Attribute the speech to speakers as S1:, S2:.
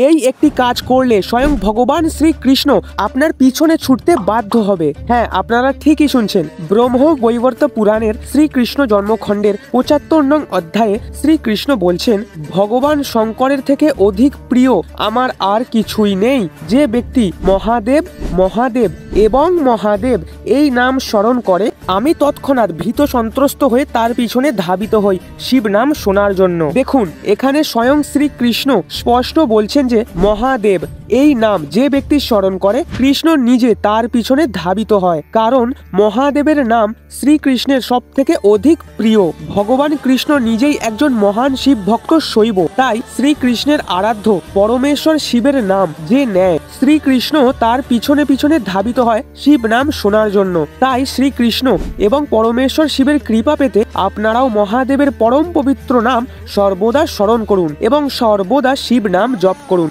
S1: এই একটি কাজ করলে স্বয়ং ভগবান শ্রীকৃষ্ণ আপনার পিছনে ছুটতে বাধ্য হবে। হ্যাঁ, আপনারা ঠিকই শুনছেন। ব্রহ্ম বৈবর্ত পুরাণের শ্রীকৃষ্ণ জন্মখণ্ডের ৭৫ নং অধ্যায়ে শ্রীকৃষ্ণ বলছেন, ভগবান শঙ্করের থেকে অধিক প্রিয় আমার আর কিছুই নেই। যে ব্যক্তি মহাদেব মহাদেব এবং মহাদেব এই নাম স্মরণ করে, আমি তৎক্ষণাৎ ভীত সন্ত্রস্ত হয়ে তার পিছনে ধাবিত হই শিব নাম শোনার জন্য। দেখুন, এখানে স্বয়ং শ্রীকৃষ্ণ স্পষ্ট বলছেন যে মহাদেব এই নাম যে ব্যক্তি স্মরণ করে, কৃষ্ণ নিজে তার পিছনে ধাবিত হয়, কারণ মহাদেবের নাম শ্রীকৃষ্ণের সব থেকে অধিক প্রিয়। ভগবান কৃষ্ণ নিজেই একজন মহান শিব ভক্ত শৈব, তাই শ্রীকৃষ্ণের আরাধ্য পরমেশ্বর শিবের নাম যে নেয়, শ্রীকৃষ্ণ তার পিছনে পিছনে ধাবিত হয় শিব নাম শোনার জন্য। তাই শ্রীকৃষ্ণ এবং পরমেশ্বর শিবের কৃপা পেতে আপনারাও মহাদেবের পরম পবিত্র নাম সর্বদা স্মরণ করুন এবং সর্বদা শিব নাম জপ করুন।